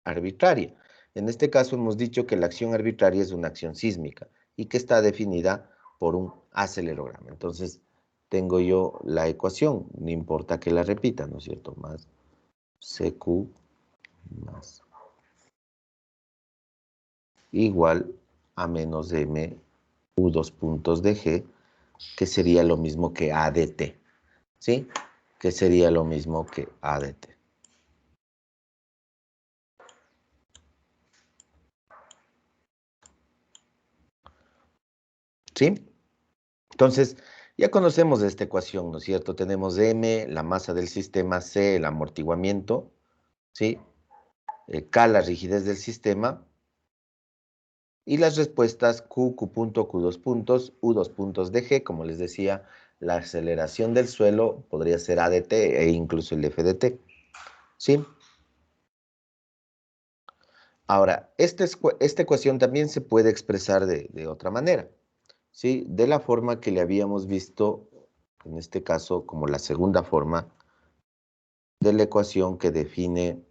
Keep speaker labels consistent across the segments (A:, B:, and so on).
A: arbitraria. En este caso hemos dicho que la acción arbitraria es una acción sísmica y que está definida por un acelerograma. Entonces, tengo yo la ecuación, no importa que la repita, ¿no es cierto? Más CQ más igual a menos M U2 puntos de G, que sería lo mismo que A de T, ¿sí? Que sería lo mismo que A de T. ¿Sí? Entonces, ya conocemos esta ecuación, ¿no es cierto? Tenemos M, la masa del sistema, C, el amortiguamiento, ¿sí? K, la rigidez del sistema, y las respuestas Q, Q punto, Q2 puntos, U2 puntos de G, como les decía, la aceleración del suelo podría ser A de T e incluso el F de T, ¿sí? Ahora, esta ecuación también se puede expresar de otra manera, ¿sí? De la forma que le habíamos visto, en este caso, como la segunda forma de la ecuación que define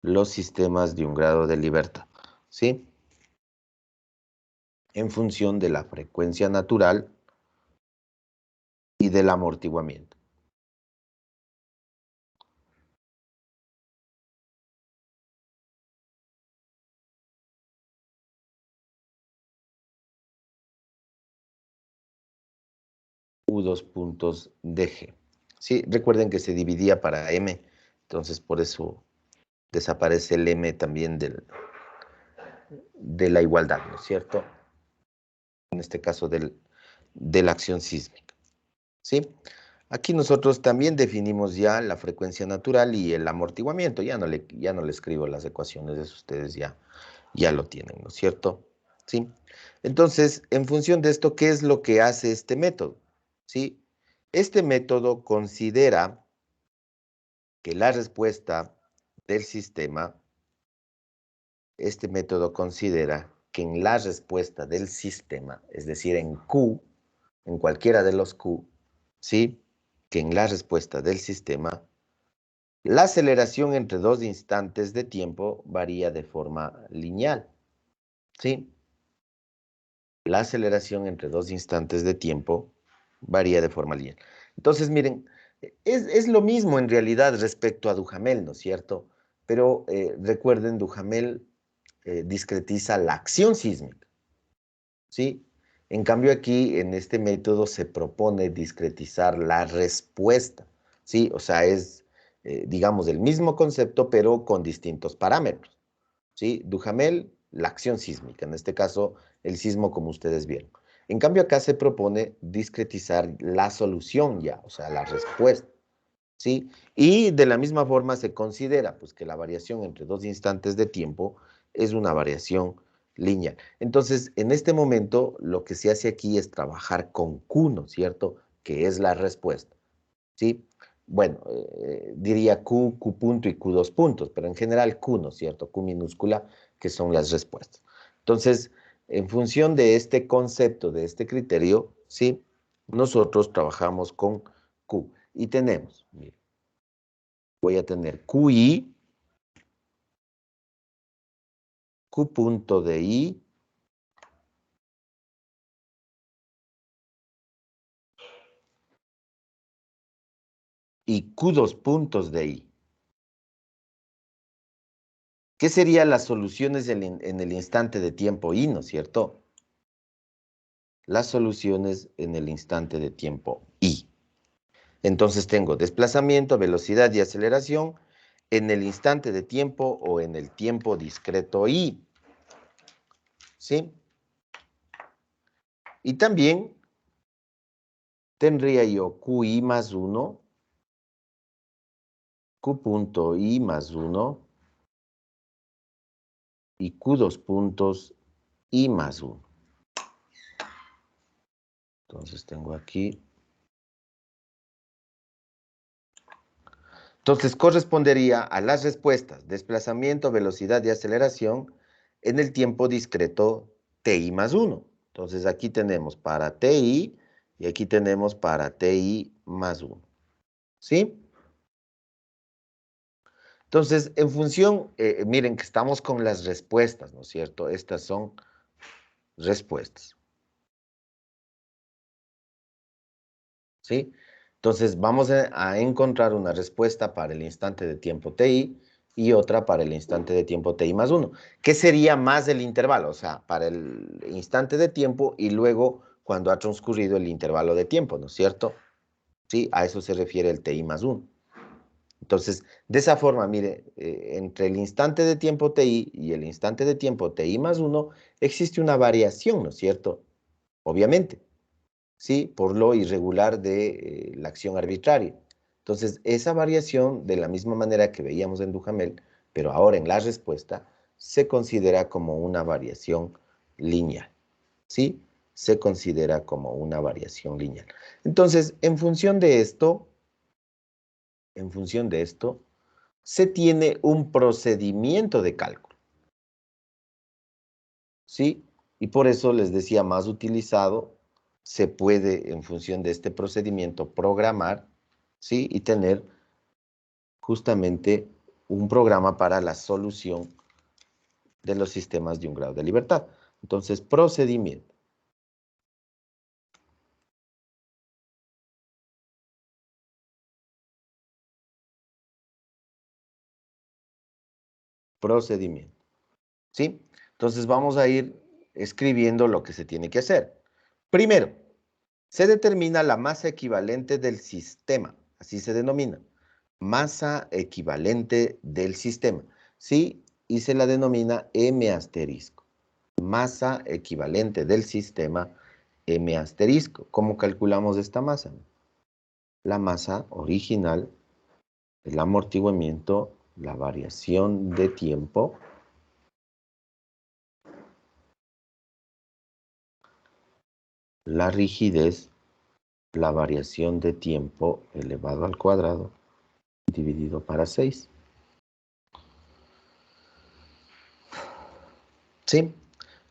A: los sistemas de un grado de libertad, ¿sí? En función de la frecuencia natural y del amortiguamiento. U2 puntos de G. ¿Sí? Recuerden que se dividía para M, entonces por eso desaparece el M también de la igualdad, ¿no es cierto? En este caso de la acción sísmica, ¿sí? Aquí nosotros también definimos ya la frecuencia natural y el amortiguamiento. Ya no le escribo las ecuaciones, eso ustedes ya lo tienen, ¿no es cierto? ¿Sí? Entonces, en función de esto, ¿qué es lo que hace este método? ¿Sí? Este método considera que la respuesta del sistema, este método considera que en la respuesta del sistema, es decir, en Q, en cualquiera de los Q, ¿sí? Que en la respuesta del sistema, la aceleración entre dos instantes de tiempo varía de forma lineal, ¿sí? La aceleración entre dos instantes de tiempo varía de forma lineal. Entonces, miren, es lo mismo en realidad respecto a Duhamel, ¿no es cierto? Pero recuerden, Duhamel discretiza la acción sísmica, ¿sí? En cambio aquí, en este método, se propone discretizar la respuesta, ¿sí? O sea, es, digamos, el mismo concepto, pero con distintos parámetros, ¿sí? Duhamel, la acción sísmica, en este caso, el sismo como ustedes vieron. En cambio, acá se propone discretizar la solución ya, o sea, la respuesta, ¿sí? Y de la misma forma se considera, pues, que la variación entre dos instantes de tiempo es una variación lineal. Entonces, en este momento, lo que se hace aquí es trabajar con Q, ¿no es cierto? Que es la respuesta, ¿sí? Bueno, diría Q, Q punto y Q2 puntos, pero en general Q, ¿no es cierto? Q minúscula, que son las respuestas. Entonces, en función de este concepto, de este criterio, ¿sí? Nosotros trabajamos con Q y tenemos, mire, voy a tener QI, Q punto de I, y Q2 puntos de I. ¿Qué serían las soluciones en el instante de tiempo I, ¿no es cierto? Las soluciones en el instante de tiempo I. Entonces tengo desplazamiento, velocidad y aceleración en el instante de tiempo o en el tiempo discreto I. ¿Sí? Y también tendría yo QI más 1, Q punto I más 1 y Q2 puntos I más 1. Entonces tengo aquí. Entonces correspondería a las respuestas, desplazamiento, velocidad y aceleración en el tiempo discreto TI más 1. Entonces aquí tenemos para TI y aquí tenemos para TI más 1. ¿Sí? Entonces, en función, miren que estamos con las respuestas, ¿no es cierto? Estas son respuestas, ¿sí? Entonces, vamos a encontrar una respuesta para el instante de tiempo ti y otra para el instante de tiempo ti más 1. ¿Qué sería más el intervalo? O sea, para el instante de tiempo y luego cuando ha transcurrido el intervalo de tiempo, ¿no es cierto? Sí, a eso se refiere el ti más 1. Entonces, de esa forma, mire, entre el instante de tiempo ti y el instante de tiempo ti más 1, existe una variación, ¿no es cierto? Obviamente, ¿sí? Por lo irregular de la acción arbitraria. Entonces, esa variación, de la misma manera que veíamos en Duhamel, pero ahora en la respuesta, se considera como una variación lineal, ¿sí? Se considera como una variación lineal. Entonces, en función de esto, se tiene un procedimiento de cálculo, ¿sí? Y por eso les decía, más utilizado, se puede, en función de este procedimiento, programar, ¿sí? Y tener justamente un programa para la solución de los sistemas de un grado de libertad. Entonces, procedimiento. Procedimiento, ¿sí? Entonces, vamos a ir escribiendo lo que se tiene que hacer. Primero, se determina la masa equivalente del sistema, así se denomina, masa equivalente del sistema, ¿sí? Y se la denomina M asterisco, masa equivalente del sistema M asterisco. ¿Cómo calculamos esta masa? La masa original, el amortiguamiento, la variación de tiempo, la rigidez, la variación de tiempo elevado al cuadrado, dividido para 6. ¿Sí?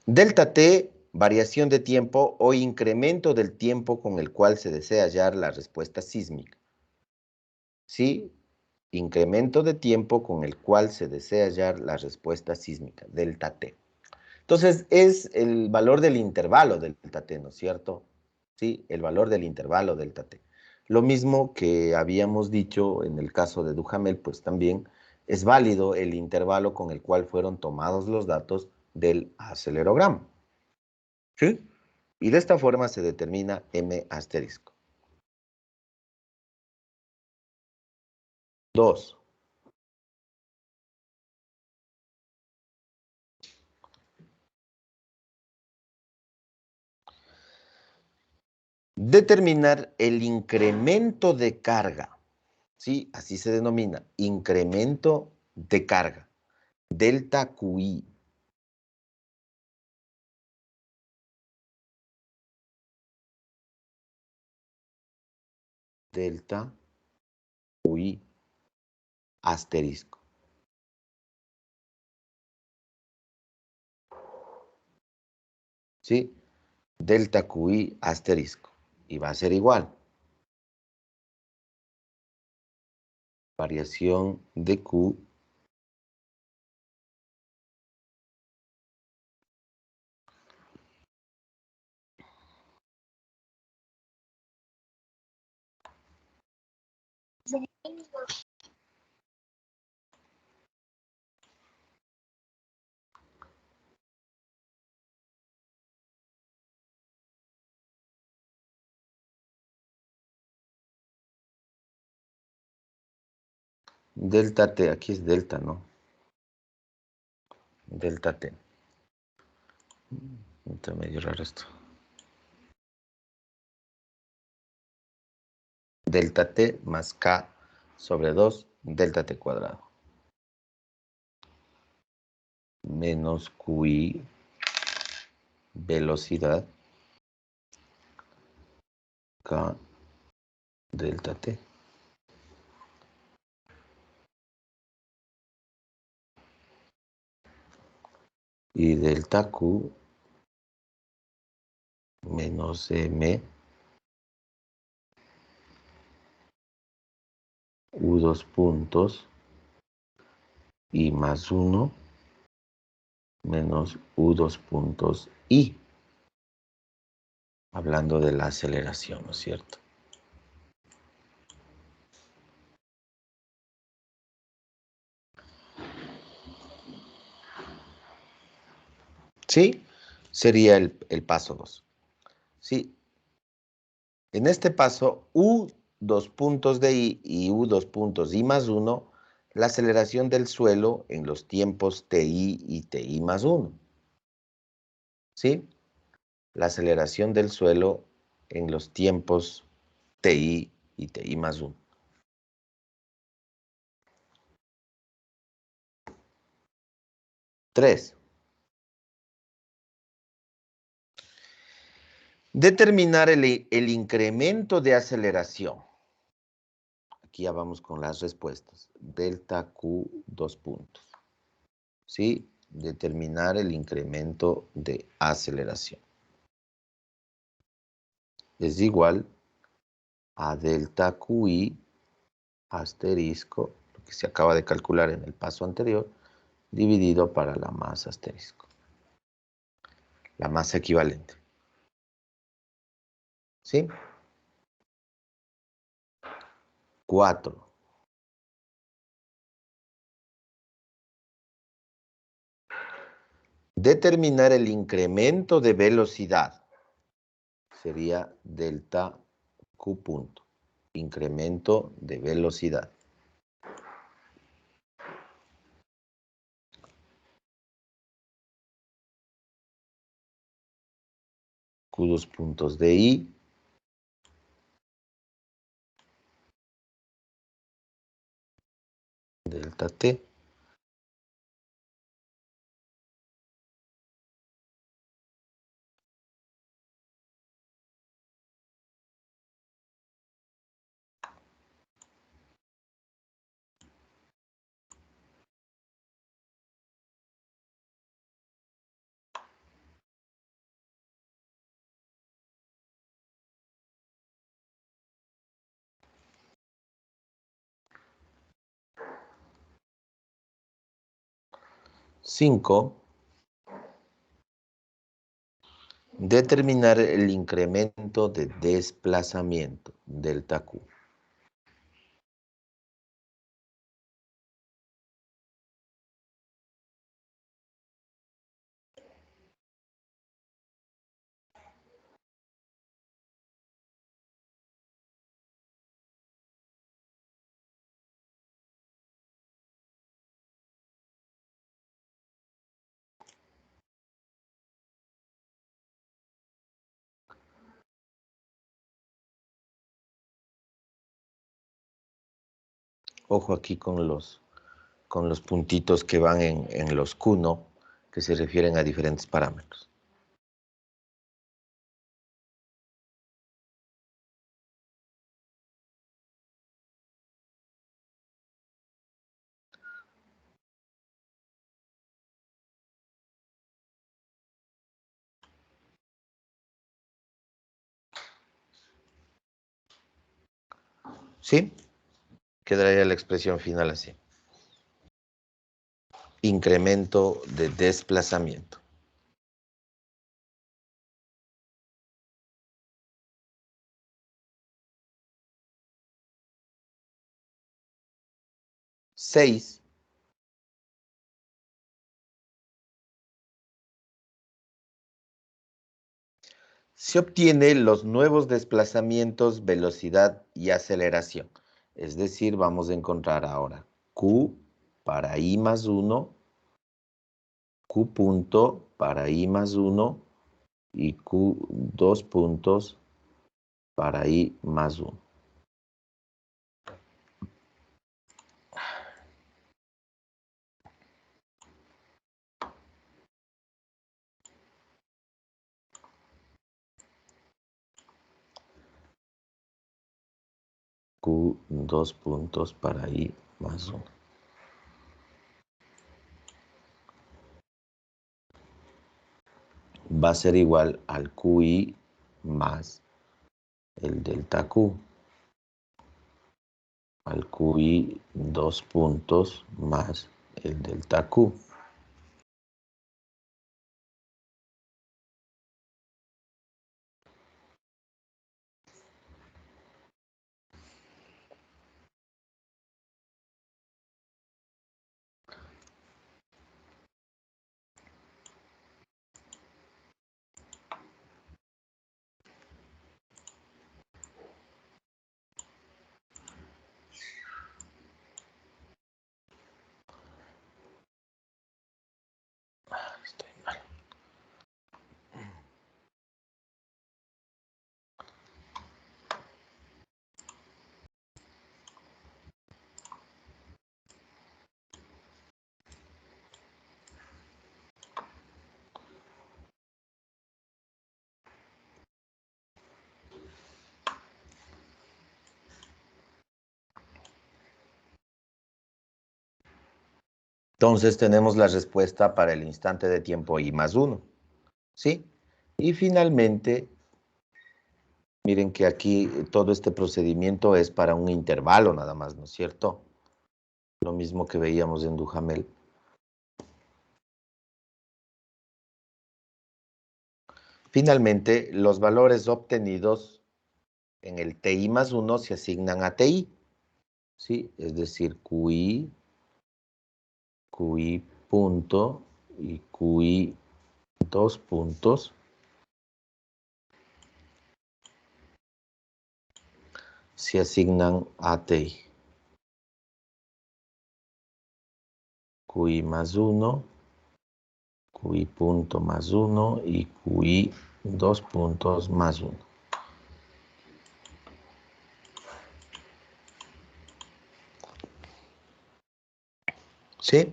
A: Delta T, variación de tiempo o incremento del tiempo con el cual se desea hallar la respuesta sísmica. ¿Sí? Incremento de tiempo con el cual se desea hallar la respuesta sísmica, delta T. Entonces, es el valor del intervalo delta T, ¿no es cierto? Sí, el valor del intervalo delta T. Lo mismo que habíamos dicho en el caso de Duhamel, pues también es válido el intervalo con el cual fueron tomados los datos del acelerograma. ¿Sí? Y de esta forma se determina M asterisco. 2. Determinar el incremento de carga. ¿Sí? Así se denomina, incremento de carga. Delta QI. Delta QI asterisco. ¿Sí? Delta QI asterisco. Y va a ser igual. Variación de Q delta T. Aquí es delta, ¿no? Delta T. Está medio raro esto. Delta T más K sobre 2 delta T cuadrado. Menos QI, velocidad, K delta T. Y delta Q menos M U2 puntos I más 1 menos U2 puntos I. Hablando de la aceleración, ¿no es cierto? ¿Sí? Sería el paso 2. Sí. En este paso, U dos puntos de I y U dos puntos I más 1, la aceleración del suelo en los tiempos TI y TI más 1. ¿Sí? La aceleración del suelo en los tiempos TI y TI más 1. Tres. Determinar el incremento de aceleración. Aquí ya vamos con las respuestas. Delta Q dos puntos. ¿Sí? Determinar el incremento de aceleración. Es igual a delta QI asterisco, lo que se acaba de calcular en el paso anterior, dividido para la masa asterisco. La masa equivalente. ¿Sí? 4. Determinar el incremento de velocidad. Sería delta Q punto. Incremento de velocidad. Q dos puntos de I. Delta T. Cinco. Determinar el incremento de desplazamiento, delta Q. Ojo aquí con los puntitos que van en los Q, ¿no? Que se refieren a diferentes parámetros. ¿Sí? Quedaría la expresión final así. Incremento de desplazamiento. Seis. Se obtiene los nuevos desplazamientos, velocidad y aceleración. Es decir, vamos a encontrar ahora Q para I más 1, Q punto para I más 1 y Q dos puntos para I más 1. Q dos puntos para I más 1. Va a ser igual al QI más el delta Q, al QI dos puntos más el delta Q. Estoy mal. Entonces tenemos la respuesta para el instante de tiempo I más 1, ¿sí? Y finalmente, miren que aquí todo este procedimiento es para un intervalo nada más, ¿no es cierto? Lo mismo que veíamos en Duhamel. Finalmente, los valores obtenidos en el TI más 1 se asignan a TI, ¿sí? Es decir, QI punto y QI dos puntos se asignan a TI. QI más 1, QI punto más 1 y QI 2 puntos más 1. ¿Sí?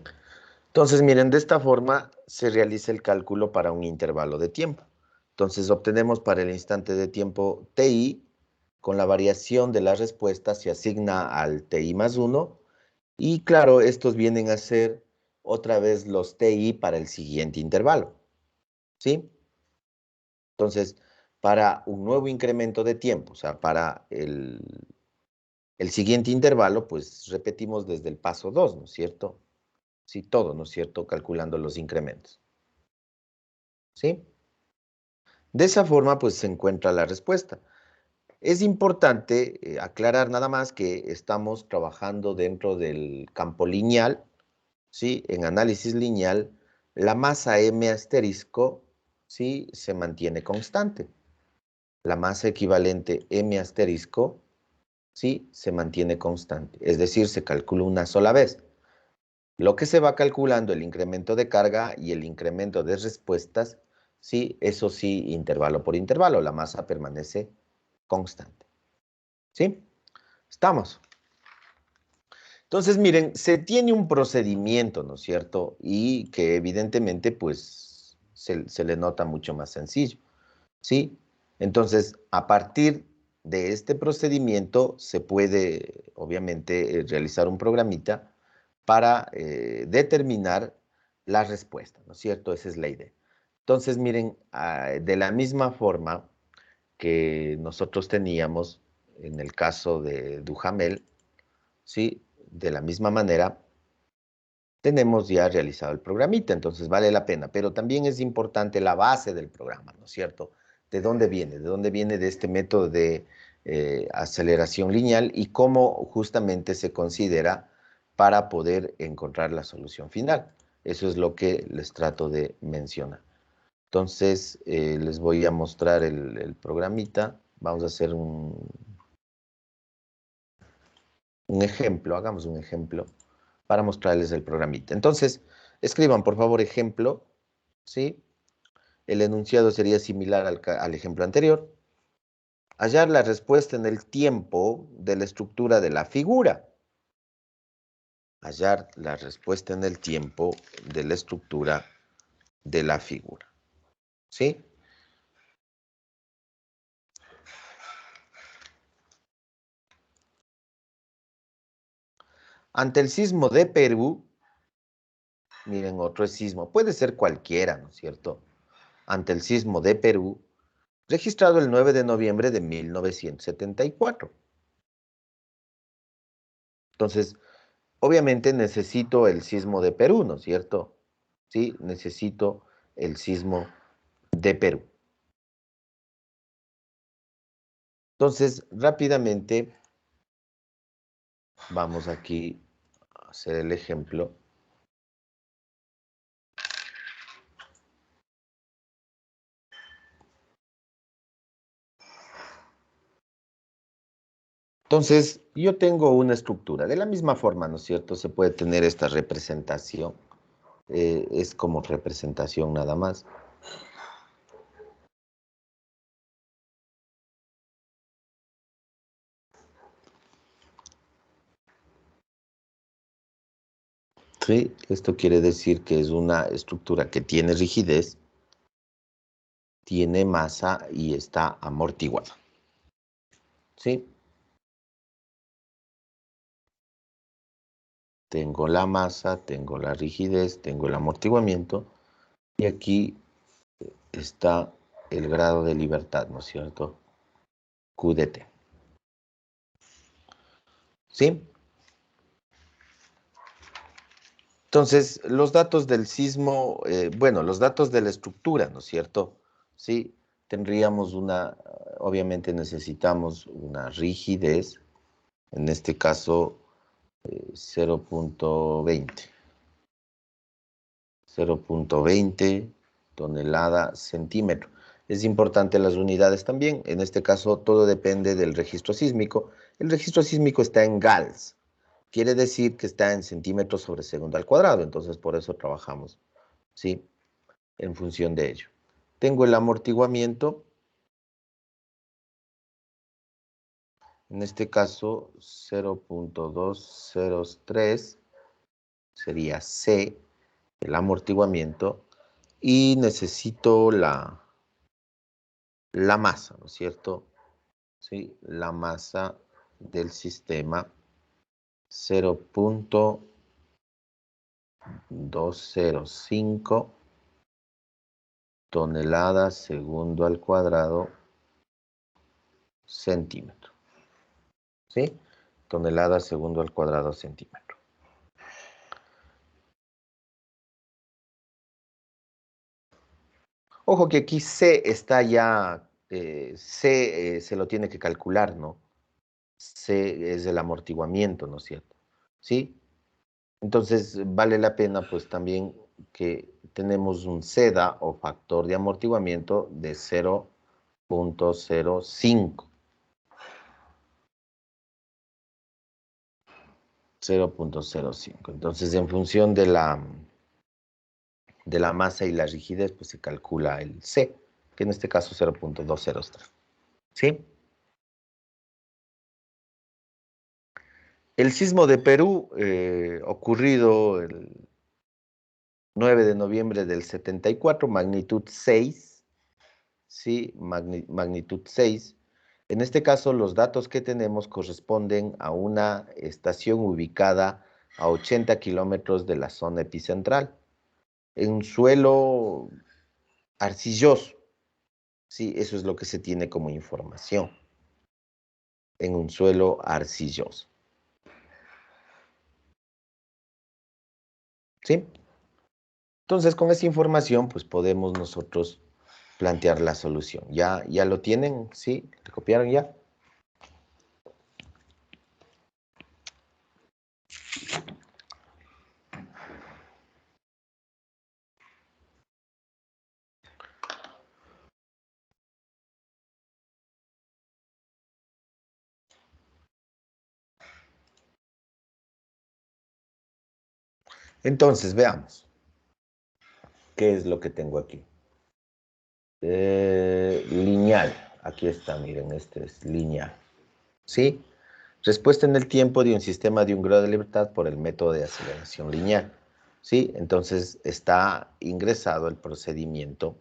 A: Entonces, miren, de esta forma se realiza el cálculo para un intervalo de tiempo. Entonces, obtenemos para el instante de tiempo TI, con la variación de la respuesta se asigna al TI más 1, y claro, estos vienen a ser otra vez los TI para el siguiente intervalo, ¿sí? Entonces, para un nuevo incremento de tiempo, o sea, para el siguiente intervalo, pues repetimos desde el paso 2, ¿no es cierto? Sí, todo, ¿no es cierto? Calculando los incrementos, ¿sí? De esa forma, pues se encuentra la respuesta. Es importante aclarar nada más que estamos trabajando dentro del campo lineal, ¿sí? En análisis lineal, la masa M asterisco, ¿sí? Se mantiene constante. La masa equivalente M asterisco, ¿sí? Se mantiene constante. Es decir, se calcula una sola vez. Lo que se va calculando, el incremento de carga y el incremento de respuestas, sí, eso sí, intervalo por intervalo, la masa permanece constante. ¿Sí? Estamos. Entonces, miren, se tiene un procedimiento, ¿no es cierto? Y que evidentemente, pues, se le nota mucho más sencillo, ¿sí? Entonces, a partir de este procedimiento, se puede, obviamente, realizar un programita para determinar la respuesta, ¿no es cierto? Esa es la idea. Entonces, miren, de la misma forma que nosotros teníamos en el caso de Duhamel, ¿sí? De la misma manera, tenemos ya realizado el programita, entonces vale la pena, pero también es importante la base del programa, ¿no es cierto? ¿De dónde viene? ¿De dónde viene de este método de aceleración lineal y cómo justamente se considera para poder encontrar la solución final? Eso es lo que les trato de mencionar. Entonces, les voy a mostrar el programita. Vamos a hacer un ejemplo, hagamos un ejemplo para mostrarles el programita. Entonces, escriban por favor ejemplo, ¿sí? El enunciado sería similar al ejemplo anterior. Hallar la respuesta en el tiempo de la estructura de la figura. Hallar la respuesta en el tiempo de la estructura de la figura. ¿Sí? Ante el sismo de Perú, miren, otro sismo, puede ser cualquiera, ¿no es cierto? Ante el sismo de Perú, registrado el 9 de noviembre de 1974. Entonces, obviamente necesito el sismo de Perú, ¿no es cierto? Sí, necesito el sismo de Perú. Entonces, rápidamente, vamos aquí a hacer el ejemplo. Entonces, yo tengo una estructura. De la misma forma, ¿no es cierto? Se puede tener esta representación. Es como representación nada más. Sí, esto quiere decir que es una estructura que tiene rigidez, tiene masa y está amortiguada. ¿Sí? Tengo la masa, tengo la rigidez, tengo el amortiguamiento y aquí está el grado de libertad, ¿no es cierto? Q de T. ¿Sí? Entonces, los datos del sismo, bueno, los datos de la estructura, ¿no es cierto? Sí, tendríamos obviamente necesitamos una rigidez, en este caso 0.20. 0.20 tonelada centímetro. Es importante las unidades también. En este caso, todo depende del registro sísmico. El registro sísmico está en GALS. Quiere decir que está en centímetros sobre segundo al cuadrado. Entonces, por eso trabajamos, ¿sí? En función de ello. Tengo el amortiguamiento. En este caso, 0.203 sería C, el amortiguamiento. Y necesito la masa, ¿no es cierto? Sí, la masa del sistema 0.205 toneladas segundo al cuadrado centímetro. ¿Sí? Toneladas segundo al cuadrado centímetro. Ojo que aquí C está ya, C se lo tiene que calcular, ¿no? C es el amortiguamiento, ¿no es cierto? ¿Sí? Entonces, vale la pena, pues, también que tenemos un SEDA o factor de amortiguamiento de 0.05. 0.05. Entonces, en función de la masa y la rigidez, pues se calcula el C, que en este caso 0.203. ¿Sí? El sismo de Perú, ocurrido el 9 de noviembre del 74, magnitud 6, ¿sí? Magnitud 6. En este caso, los datos que tenemos corresponden a una estación ubicada a 80 kilómetros de la zona epicentral, en un suelo arcilloso. Sí, eso es lo que se tiene como información, en un suelo arcilloso. ¿Sí? Entonces, con esa información, pues podemos nosotros plantear la solución. ¿Ya lo tienen? ¿Sí? ¿Te copiaron ya? Entonces, veamos. ¿Qué es lo que tengo aquí? Lineal. Aquí está, miren, este es lineal. ¿Sí? Respuesta en el tiempo de un sistema de un grado de libertad por el método de aceleración lineal. ¿Sí? Entonces está ingresado el procedimiento,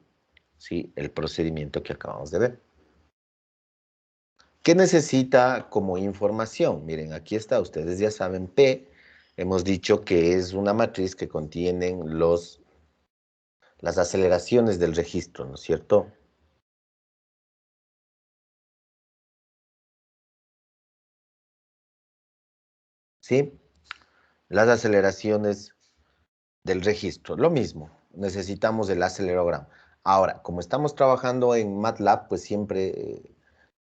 A: ¿sí? El procedimiento que acabamos de ver. ¿Qué necesita como información? Miren, aquí está, ustedes ya saben, P, hemos dicho que es una matriz que contiene las aceleraciones del registro, ¿no es cierto? ¿Sí? las aceleraciones del registro. Lo mismo, necesitamos el acelerograma. Ahora, como estamos trabajando en MATLAB, pues siempre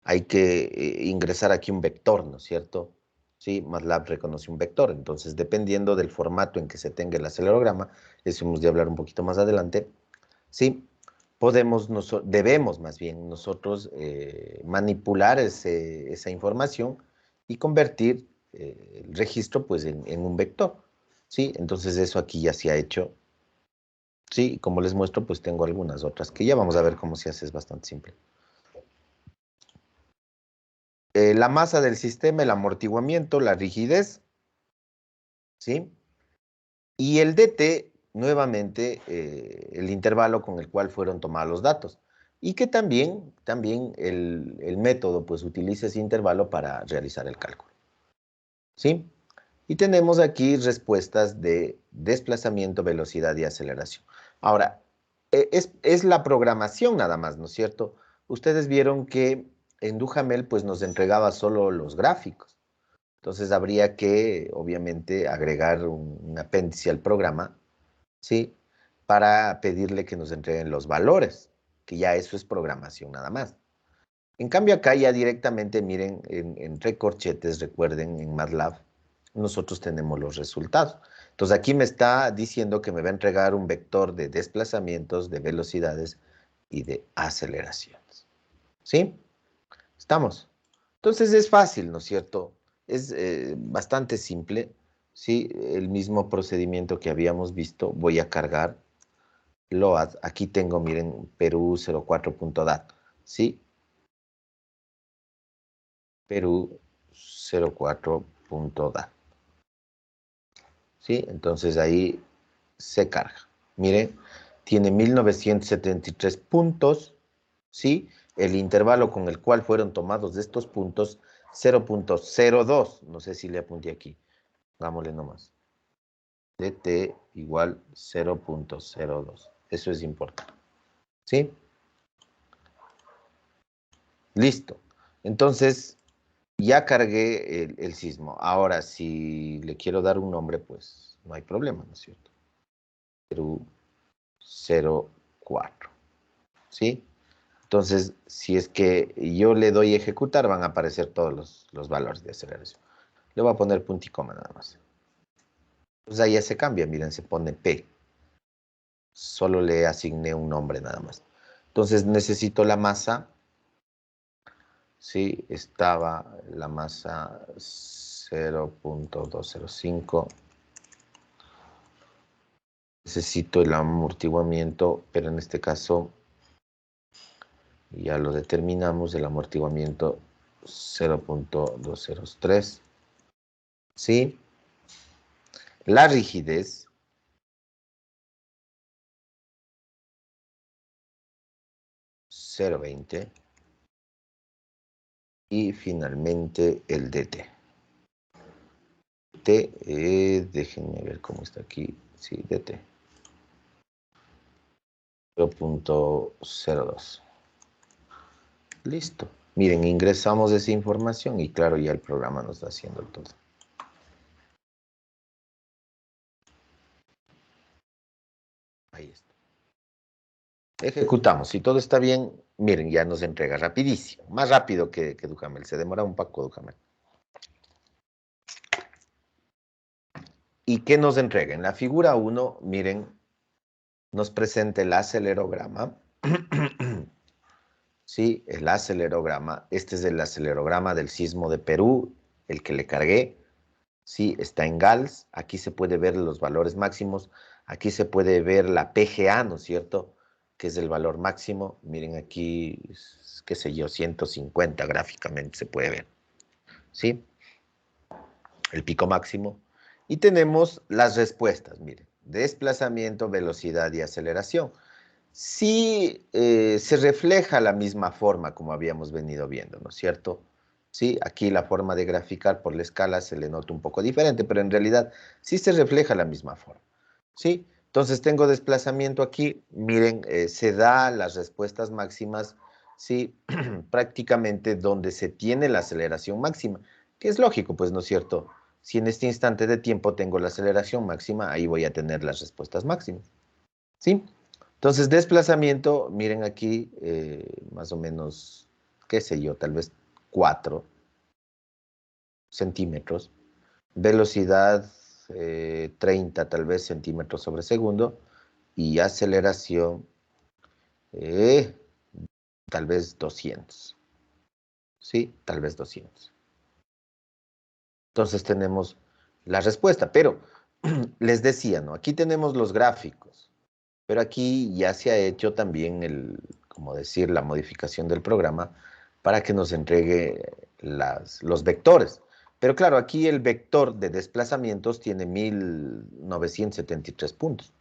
A: hay que ingresar aquí un vector, ¿no es cierto? Sí, MATLAB reconoce un vector, entonces dependiendo del formato en que se tenga el acelerograma, eso hemos de hablar un poquito más adelante, sí, debemos más bien nosotros manipular esa información y convertir el registro pues en un vector, ¿sí? Entonces eso aquí ya se ha hecho, ¿sí? Y como les muestro, pues tengo algunas otras que ya vamos a ver cómo se hace, es bastante simple. La masa del sistema, el amortiguamiento, la rigidez, ¿sí? Y el dt, nuevamente, el intervalo con el cual fueron tomados los datos. Y que también el método pues utiliza ese intervalo para realizar el cálculo. ¿Sí? Y tenemos aquí respuestas de desplazamiento, velocidad y aceleración. Ahora, es la programación nada más, ¿no es cierto? Ustedes vieron que en Duhamel pues nos entregaba solo los gráficos. Entonces habría que, obviamente, agregar un apéndice al programa, ¿sí? Para pedirle que nos entreguen los valores, que ya eso es programación nada más. En cambio acá ya directamente, miren, entre corchetes, recuerden, en MATLAB, nosotros tenemos los resultados. Entonces aquí me está diciendo que me va a entregar un vector de desplazamientos, de velocidades y de aceleraciones. ¿Sí? ¿Estamos? Entonces es fácil, ¿no es cierto? Es bastante simple, ¿sí? El mismo procedimiento que habíamos visto, voy a cargar LOAD. Aquí tengo, miren, Perú 04.dat, ¿sí? Perú 04.dat, ¿sí? Entonces ahí se carga. Miren, tiene 1973 puntos, ¿sí? El intervalo con el cual fueron tomados de estos puntos, 0.02. No sé si le apunté aquí. Dámosle nomás. dt igual 0.02. Eso es importante. ¿Sí? Listo. Entonces, ya cargué el sismo. Ahora, si le quiero dar un nombre, pues no hay problema, ¿no es cierto? Perú 04. ¿Sí? Entonces, si es que yo le doy ejecutar, van a aparecer todos los valores de aceleración. Le voy a poner punto y coma nada más. Pues ahí ya se cambia, miren, se pone P. Solo le asigné un nombre nada más. Entonces necesito la masa. Sí, estaba la masa 0.205. Necesito el amortiguamiento, pero en este caso ya lo determinamos, el amortiguamiento 0.203. ¿Sí? La rigidez 0.20 y finalmente el dt. Déjenme ver cómo está aquí. Sí, dt 0.02. Listo. Miren, ingresamos esa información y claro, ya el programa nos está haciendo el todo. Ahí está. Ejecutamos. Si todo está bien, miren, ya nos entrega rapidísimo. Más rápido que Duhamel. Se demora un poco Duhamel. ¿Y qué nos entrega? En la figura 1, miren, nos presenta el acelerograma. Sí, el acelerograma. Este es el acelerograma del sismo de Perú, el que le cargué. Sí, está en GALS. Aquí se puede ver los valores máximos. Aquí se puede ver la PGA, ¿no es cierto? Que es el valor máximo. Miren aquí, qué sé yo, 150 gráficamente se puede ver. ¿Sí? El pico máximo. Y tenemos las respuestas, miren. Desplazamiento, velocidad y aceleración. Sí, se refleja la misma forma como habíamos venido viendo, ¿no es cierto? Sí, aquí la forma de graficar por la escala se le nota un poco diferente, pero en realidad sí se refleja la misma forma, ¿sí? Entonces tengo desplazamiento aquí, miren, se da las respuestas máximas, ¿sí? Prácticamente donde se tiene la aceleración máxima, que es lógico, pues, ¿no es cierto? Si en este instante de tiempo tengo la aceleración máxima, ahí voy a tener las respuestas máximas. ¿Sí? Entonces, desplazamiento, miren aquí, más o menos, qué sé yo, tal vez 4 centímetros. Velocidad, 30 tal vez centímetros sobre segundo. Y aceleración, eh, tal vez 200. ¿Sí? Tal vez 200. Entonces tenemos la respuesta, pero les decía, ¿no? Aquí tenemos los gráficos, pero aquí ya se ha hecho también como decir, la modificación del programa para que nos entregue los vectores. Pero claro, aquí el vector de desplazamientos tiene 1973 puntos.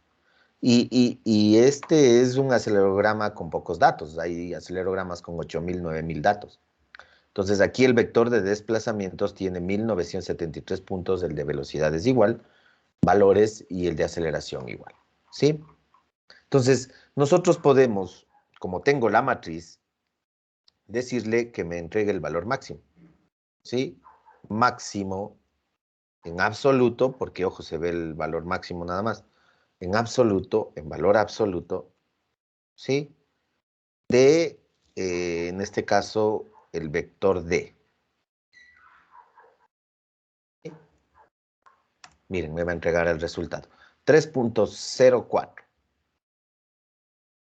A: Y este es un acelerograma con pocos datos. Hay acelerogramas con 8000, 9000 datos. Entonces aquí el vector de desplazamientos tiene 1973 puntos, el de velocidad es igual, valores y el de aceleración igual. ¿Sí? Entonces nosotros podemos, como tengo la matriz, decirle que me entregue el valor máximo. ¿Sí? Máximo en absoluto, porque ojo, se ve el valor máximo nada más. En absoluto, en valor absoluto, ¿sí? De, en este caso, el vector D. ¿Sí? Miren, me va a entregar el resultado. 3.04.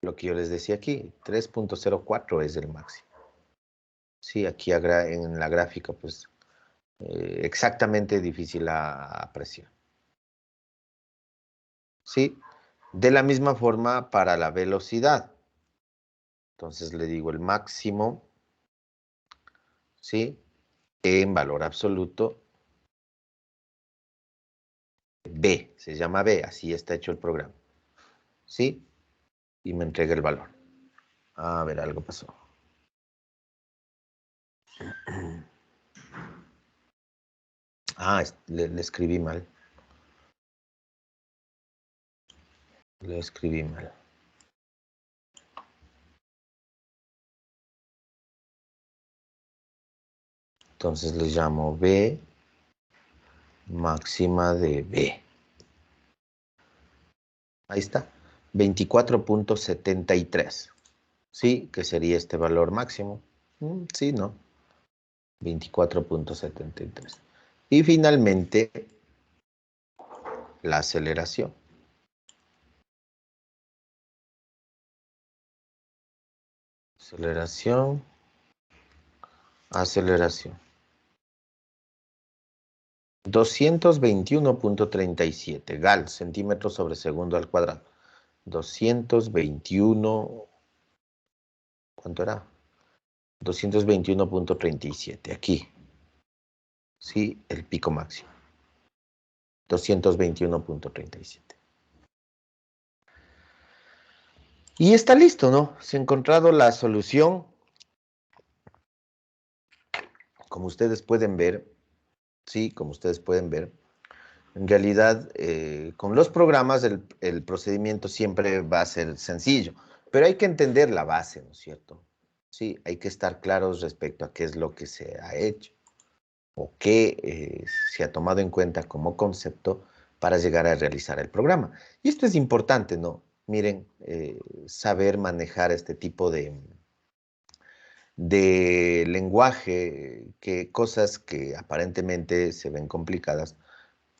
A: Lo que yo les decía aquí, 3.04 es el máximo. Sí, aquí en la gráfica, pues, exactamente difícil a apreciar. ¿Sí? De la misma forma para la velocidad. Entonces le digo el máximo, ¿sí? En valor absoluto, B, se llama B, así está hecho el programa. ¿Sí? Y me entrega el valor. A ver, algo pasó. Ah, le escribí mal. Le escribí mal. Entonces le llamo B, máxima de B. Ahí está. 24.73. Sí, que sería este valor máximo. Sí, ¿no? 24.73. Y finalmente, la aceleración. Aceleración. Aceleración. 221.37 gal, centímetros sobre segundo al cuadrado. 221, ¿cuánto era? 221.37, aquí. Sí, el pico máximo. 221.37. Y está listo, ¿no? Se ha encontrado la solución. Como ustedes pueden ver, sí, como ustedes pueden ver, en realidad con los programas el procedimiento siempre va a ser sencillo, pero hay que entender la base, ¿no es cierto? Sí, hay que estar claros respecto a qué es lo que se ha hecho o qué se ha tomado en cuenta como concepto para llegar a realizar el programa. Y esto es importante, ¿no? Miren, saber manejar este tipo de lenguaje, que cosas que aparentemente se ven complicadas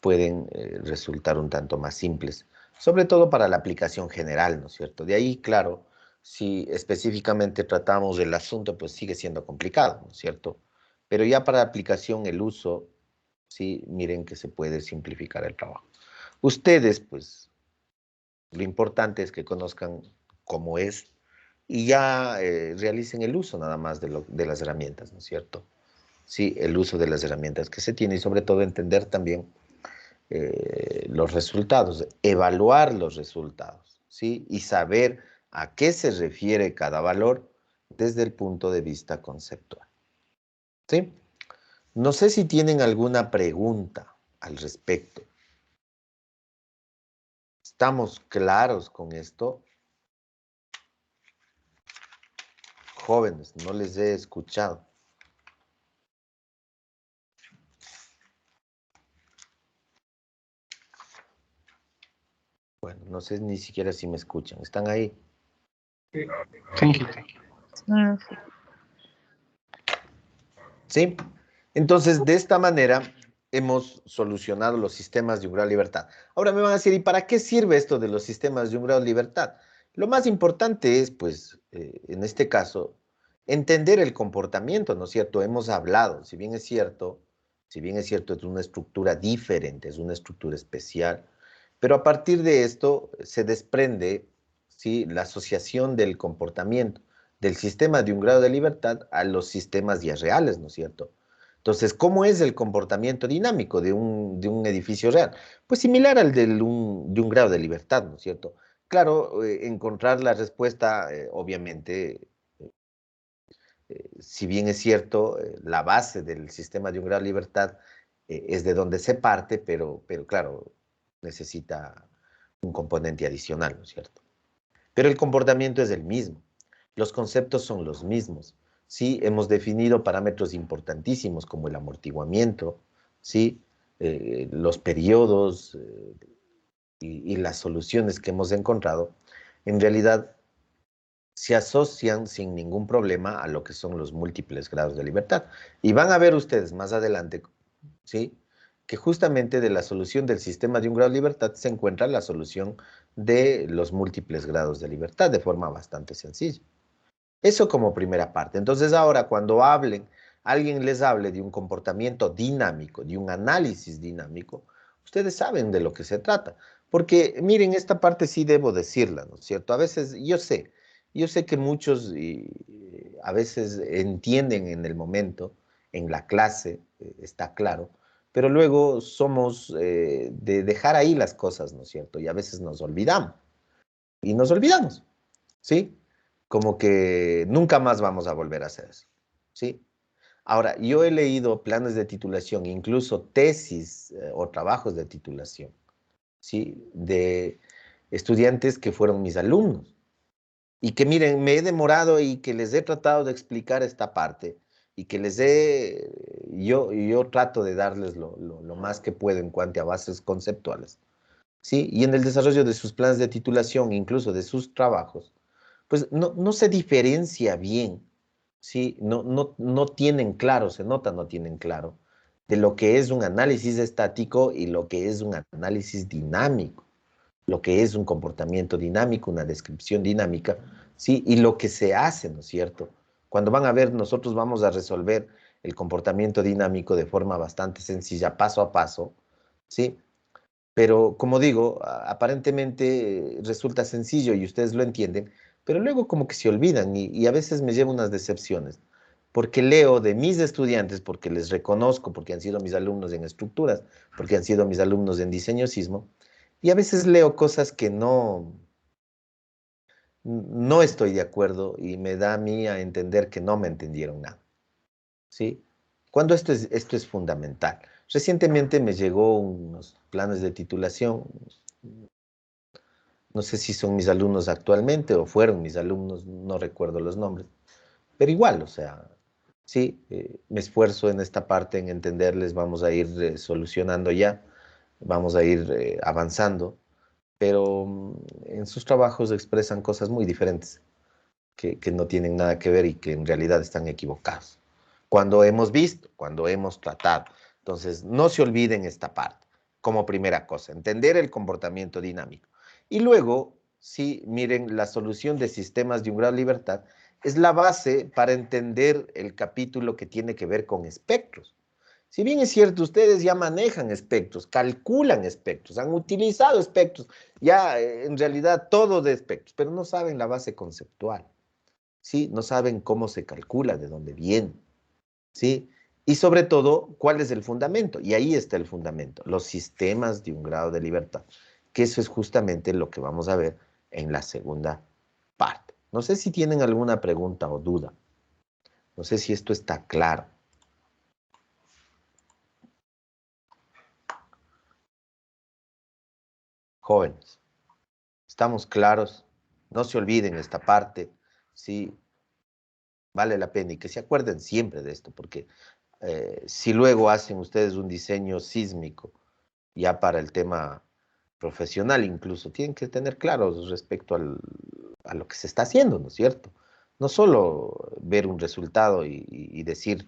A: pueden resultar un tanto más simples, sobre todo para la aplicación general, ¿no es cierto? De ahí, claro, si específicamente tratamos del asunto, pues sigue siendo complicado, ¿no es cierto? Pero ya para aplicación, el uso, sí, miren que se puede simplificar el trabajo. Ustedes, pues, lo importante es que conozcan cómo es y ya realicen el uso nada más de las herramientas, ¿no es cierto? Sí, el uso de las herramientas que se tiene y sobre todo entender también los resultados, evaluar los resultados, ¿sí? Y saber a qué se refiere cada valor desde el punto de vista conceptual, ¿sí? No sé si tienen alguna pregunta al respecto. ¿Estamos claros con esto? Jóvenes, no les he escuchado. Bueno, no sé ni siquiera si me escuchan. ¿Están ahí?
B: Sí.
A: ¿Sí? Entonces, de esta manera hemos solucionado los sistemas de un grado de libertad. Ahora me van a decir, ¿y para qué sirve esto de los sistemas de un grado de libertad? Lo más importante es, pues, en este caso, entender el comportamiento, ¿no es cierto? Hemos hablado, si bien es cierto, es una estructura diferente, es una estructura especial, pero a partir de esto se desprende, ¿sí?, la asociación del comportamiento del sistema de un grado de libertad a los sistemas ya reales, ¿no es cierto? Entonces, ¿cómo es el comportamiento dinámico de un edificio real? Pues similar al de un grado de libertad, ¿no es cierto? Claro, encontrar la respuesta, obviamente, si bien es cierto, la base del sistema de un grado de libertad es de donde se parte, pero claro, necesita un componente adicional, ¿no es cierto? Pero el comportamiento es el mismo, los conceptos son los mismos, ¿sí? Hemos definido parámetros importantísimos como el amortiguamiento, ¿sí? Los periodos y las soluciones que hemos encontrado, en realidad se asocian sin ningún problema a lo que son los múltiples grados de libertad. Y van a ver ustedes más adelante, ¿sí?, que justamente de la solución del sistema de un grado de libertad se encuentra la solución de los múltiples grados de libertad de forma bastante sencilla. Eso como primera parte. Entonces ahora cuando alguien les hable de un comportamiento dinámico, de un análisis dinámico, ustedes saben de lo que se trata. Porque miren, esta parte sí debo decirla, ¿no es cierto? A veces yo sé que muchos a veces entienden en el momento, en la clase, está claro, pero luego somos de dejar ahí las cosas, ¿no es cierto? Y a veces nos olvidamos. Y nos olvidamos. ¿Sí? Como que nunca más vamos a volver a hacer eso, ¿sí? Ahora, yo he leído planes de titulación, incluso tesis o trabajos de titulación, ¿sí? De estudiantes que fueron mis alumnos y que miren, me he demorado y que les he tratado de explicar esta parte y que yo trato de darles lo más que puedo en cuanto a bases conceptuales, ¿sí? Y en el desarrollo de sus planes de titulación, incluso de sus trabajos, pues no se diferencia bien, ¿sí? No tienen claro, se nota, no tienen claro, de lo que es un análisis estático y lo que es un análisis dinámico, lo que es un comportamiento dinámico, una descripción dinámica, ¿sí? Y lo que se hace, ¿no es cierto? Cuando van a ver, nosotros vamos a resolver el comportamiento dinámico de forma bastante sencilla, paso a paso, ¿sí? Pero como digo, aparentemente resulta sencillo y ustedes lo entienden, pero luego como que se olvidan y a veces me llevo unas decepciones, porque leo de mis estudiantes, porque les reconozco, porque han sido mis alumnos en estructuras, porque han sido mis alumnos en diseño sismo, y a veces leo cosas que no estoy de acuerdo y me da a mí a entender que no me entendieron nada, ¿sí? Cuando esto es fundamental. Recientemente me llegó unos planes de titulación. No sé si son mis alumnos actualmente o fueron mis alumnos, no recuerdo los nombres, pero igual, o sea, sí, me esfuerzo en esta parte en entenderles, vamos a ir solucionando ya, vamos a ir avanzando, pero en sus trabajos expresan cosas muy diferentes que no tienen nada que ver y que en realidad están equivocados. Cuando hemos visto, cuando hemos tratado. Entonces, no se olviden esta parte como primera cosa, entender el comportamiento dinámico. Y luego, sí, miren, la solución de sistemas de un grado de libertad es la base para entender el capítulo que tiene que ver con espectros. Si bien es cierto, ustedes ya manejan espectros, calculan espectros, han utilizado espectros, ya en realidad todo de espectros, pero no saben la base conceptual. ¿Sí? No saben cómo se calcula, de dónde viene, ¿sí? Y sobre todo, ¿cuál es el fundamento? Y ahí está el fundamento, los sistemas de un grado de libertad, que eso es justamente lo que vamos a ver en la segunda parte. No sé si tienen alguna pregunta o duda. No sé si esto está claro. Jóvenes, ¿estamos claros? No se olviden esta parte, ¿sí? Vale la pena y que se acuerden siempre de esto, porque si luego hacen ustedes un diseño sísmico, ya para el tema profesional incluso, tienen que tener claros respecto a lo que se está haciendo, ¿no es cierto? No solo ver un resultado y decir,